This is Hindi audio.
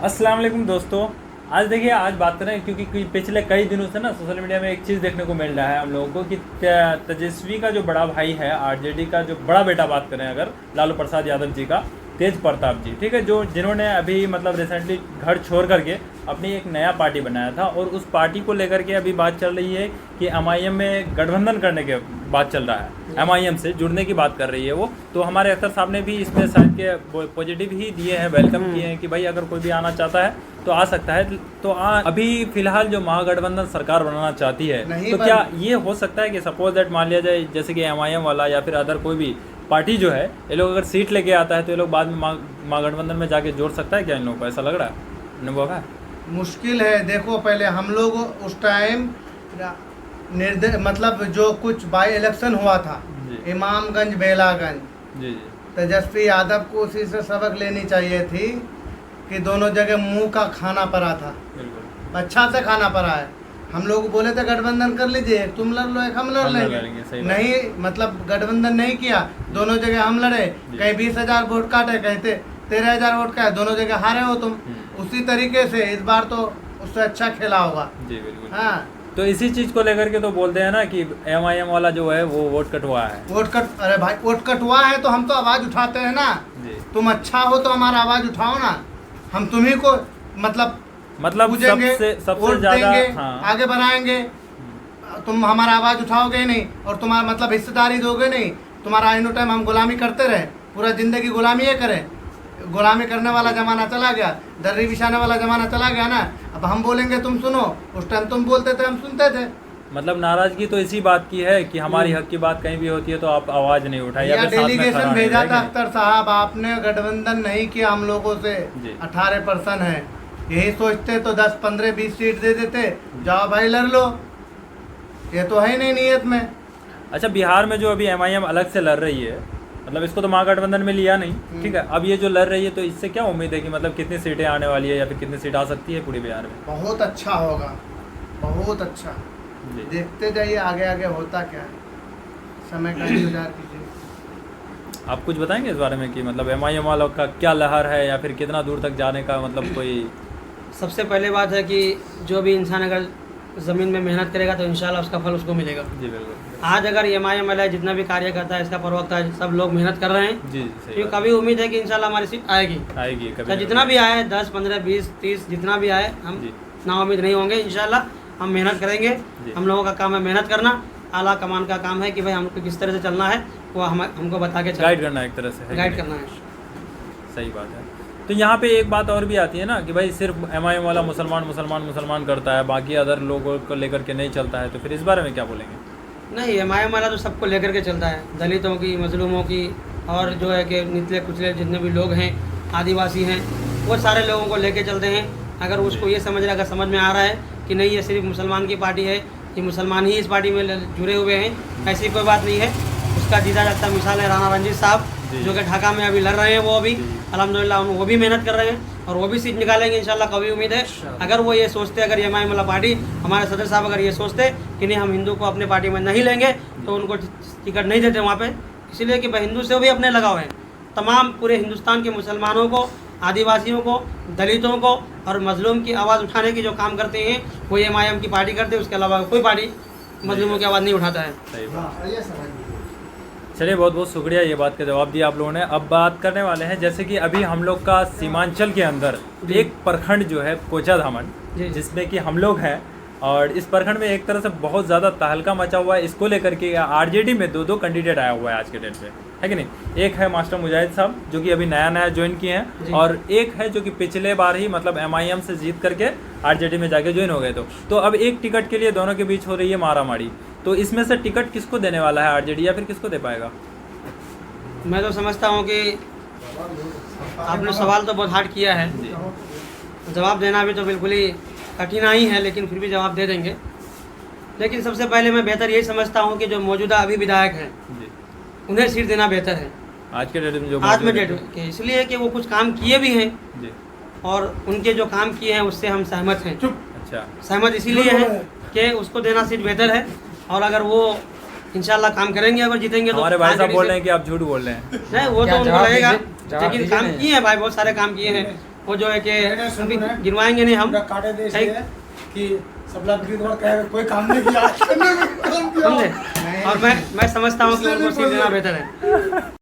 अस्सलाम वालेकुम दोस्तों। आज देखिए, आज बात करें क्योंकि पिछले कई दिनों से ना सोशल मीडिया में एक चीज़ देखने को मिल रहा है हम लोगों को कि तेजस्वी का जो बड़ा भाई है, आरजेडी का जो बड़ा बेटा, बात करें अगर लालू प्रसाद यादव जी का, तेज प्रताप जी, ठीक है, जो जिन्होंने अभी मतलब रिसेंटली घर छोड़ करके अपनी एक नया पार्टी बनाया था और उस पार्टी को लेकर के अभी बात चल रही है कि एमआईएम में गठबंधन करने के बात चल रहा है, एमआईएम से जुड़ने की बात कर रही है वो। तो हमारे अख्तर साहब ने भी इसमें शायद के पॉजिटिव ही दिए हैं, वेलकम किए हैं कि भाई अगर कोई भी आना चाहता है तो आ सकता है। तो अभी फिलहाल जो महागठबंधन सरकार बनाना चाहती है, तो क्या ये हो सकता है कि सपोज दैट मान लिया जाए जैसे कि एमआईएम वाला या फिर अदर कोई भी पार्टी जो है, ये लोग अगर सीट लेके आता है तो ये लोग बाद में महागठबंधन में जाके जोड़ सकता है? क्या इन लोगों को ऐसा लग रहा है? अनुभव है? मुश्किल है। देखो, पहले हम लोग उस टाइम मतलब जो कुछ बाई इलेक्शन हुआ था इमामगंज बेलागंज, जी जी, तेजस्वी यादव को उसी से सबक लेनी चाहिए थी कि दोनों जगह मुंह का खाना पड़ा था, बिल्कुल अच्छा से खाना पड़ा है। हम लोग बोले थे गठबंधन कर लीजिए, एक तुम लड़ लो एक हम लड़ लेंगे, नहीं मतलब गठबंधन नहीं किया, दोनों जगह हम लड़े, कहीं 20,000 वोट काटे, कहीं 13,000 वोट का, दोनों जगह हारे हो तुम। उसी तरीके से इस बार तो उससे अच्छा खेला होगा। जी बिल्कुल। हाँ, तो इसी चीज को लेकर के तो बोलते हैं ना कि एमआईएम वाला जो है वो वोट कटवा है। वोट कट, अरे भाई वोट कटवा है तो हम तो आवाज उठाते हैं ना। तुम अच्छा हो तो हमारा आवाज उठाओ ना, हम तुम्ही को मतलब सबसे ज्यादा आगे बढ़ाएंगे। तुम हमारा आवाज उठाओगे ही नहीं और तुम्हारा मतलब हिस्सेदारी दोगे नहीं। तुम्हारा इनो टाइम हम गुलामी करते रहे, पूरा जिंदगी गुलामी ये करें। गुलामी करने वाला जमाना चला गया, दर्री बिछाने वाला जमाना चला गया ना। अब हम बोलेंगे तुम सुनो, उस टाइम तुम बोलते थे हम सुनते थे। मतलब नाराजगी तो इसी बात की है कि हमारी हक की बात कहीं भी होती है तो आप आवाज नहीं उठाई या डेलीगेशन भेजा था अख्तर साहब, आपने गठबंधन नहीं किया हम लोगों से। 18% है, यही सोचते तो 10, 15, 20 सीट दे देते, जाओ भाई लड़ लो। ये तो है ही नहीं नीयत में। अच्छा, बिहार में जो अभी एमआईएम अलग से लड़ रही है, मतलब इसको तो महागठबंधन में लिया नहीं, ठीक है, अब ये जो लड़ रही है तो इससे क्या उम्मीद है कि मतलब कितनी सीटें आने वाली है या फिर कितनी सीट आ सकती है पूरे बिहार में? बहुत अच्छा होगा, बहुत अच्छा। देखते जाइए आगे आगे होता क्या है, समय का इंतजार कीजिए। आप कुछ बताएंगे इस बारे में कि मतलब एमआईएम वालों का क्या लहर है या फिर कितना दूर तक जाने का मतलब कोई? सबसे पहले बात है कि जो भी इंसान अगर ज़मीन में मेहनत करेगा तो इंशाल्लाह उसका फल उसको मिलेगा। जी बिल्कुल। आज अगर एमआईएम वाला जितना भी कार्य करता है, इसका प्रवक्ता है, सब लोग मेहनत कर रहे हैं। जी सही। तो कभी उम्मीद है कि इंशाल्लाह हमारी सीट आएगी कभी जितना भी आए, 10, 15, 20, 30 जितना भी आए, हम ना उम्मीद नहीं होंगे। इंशाल्लाह हम मेहनत करेंगे। हम लोगों का काम है मेहनत करना। आला कमान का काम है कि भाई हमको किस तरह से चलना है वो हमको बता के गाइड करना, एक तरह से गाइड करना है। सही बात है। तो यहाँ पे एक बात और भी आती है ना कि भाई सिर्फ एमआईएम वाला मुसलमान करता है, बाकी अदर लोगों को लेकर के नहीं चलता है, तो फिर इस बारे में क्या बोलेंगे? नहीं, एमआईएम वाला तो सबको लेकर के चलता है, दलितों की, मजलूमों की, और जो है कि निचले कुचले जितने भी लोग हैं, आदिवासी हैं, वो सारे लोगों को लेके चलते हैं। अगर उसको ये समझ में आ रहा है कि नहीं ये सिर्फ मुसलमान की पार्टी है, ये मुसलमान ही इस पार्टी में जुड़े हुए हैं, ऐसी कोई बात नहीं है। उसका जीता जागता मिसाल है राणा रंजीत साहब, जो कि ढाका में अभी लड़ रहे हैं। वो अभी अल्हम्दुलिल्लाह वो भी मेहनत कर रहे हैं और वो भी सीट निकालेंगे इंशाल्लाह, कभी उम्मीद है। अगर वो ये सोचते, अगर एमआईएम वाला पार्टी, हमारे सदर साहब अगर ये सोचते कि नहीं हम हिंदू को अपने पार्टी में नहीं लेंगे, तो उनको टिकट नहीं देते वहाँ पे। इसलिए कि हिंदू से भी अपने लगाव है। तमाम पूरे हिंदुस्तान के मुसलमानों को, आदिवासियों को, दलितों को और मजलूम की आवाज़ उठाने की जो काम करते हैं वो एमआईएम की पार्टी करते हैं। उसके अलावा कोई पार्टी मजलूमों की आवाज़ नहीं उठाता है। सही बात। चलिए, बहुत बहुत शुक्रिया, ये बात का जवाब दिया आप लोगों ने। अब बात करने वाले हैं जैसे कि अभी हम लोग का सीमांचल के अंदर एक प्रखंड जो है कोचाधामन, जिसमें कि हम लोग हैं, और इस प्रखंड में एक तरह से बहुत ज़्यादा तहलका मचा हुआ है इसको लेकर के। आरजेडी में 2 कैंडिडेट आया हुआ है आज के डेट पे, है कि नहीं? एक है मास्टर मुजाहिद साहब जो कि अभी नया ज्वाइन किए हैं, और एक है जो कि पिछले बार ही मतलब एमआईएम से जीत करके आरजेडी में जाके ज्वाइन हो गए। तो अब एक टिकट के लिए दोनों के बीच हो रही है मारामारी। तो इसमें से टिकट किसको देने वाला है आरजेडी, या फिर किसको दे पाएगा? मैं तो समझता हूँ कि आपने सवाल तो बहुत हार्ड किया है, जवाब देना भी तो बिल्कुल ही कठिनाई है, लेकिन फिर भी जवाब दे देंगे। लेकिन सबसे पहले मैं बेहतर यही समझता हूँ कि जो मौजूदा अभी विधायक हैं उन्हें सीट देना बेहतर है आज के डेट में, जो आज में डेट के, इसलिए कि वो कुछ काम किए भी हैं और उनके जो काम किए हैं उससे हम सहमत हैं। अच्छा, सहमत इसीलिए है कि उसको देना सीट बेहतर है। और अगर वो इंशाल्लाह काम करेंगे, अगर जीतेंगे तो हमारे भाई साहब बोल रहे हैं कि आप झूठ बोल रहे हैं। नहीं, वो तो उनको लगेगा, लेकिन काम किए हैं भाई, बहुत सारे काम किए हैं। वो जो है कि मैंने सुना अभी है। गिनवाएंगे नहीं हम, पूरा काटे देश ठीक। ये है कि सबला द्वारा कहे कोई काम नहीं किया, आज करने में काम किया। समझे। और मैं समझता हूँ कि इसलिए उनको नहीं सीख लेना बोल रहे। बेहतर है।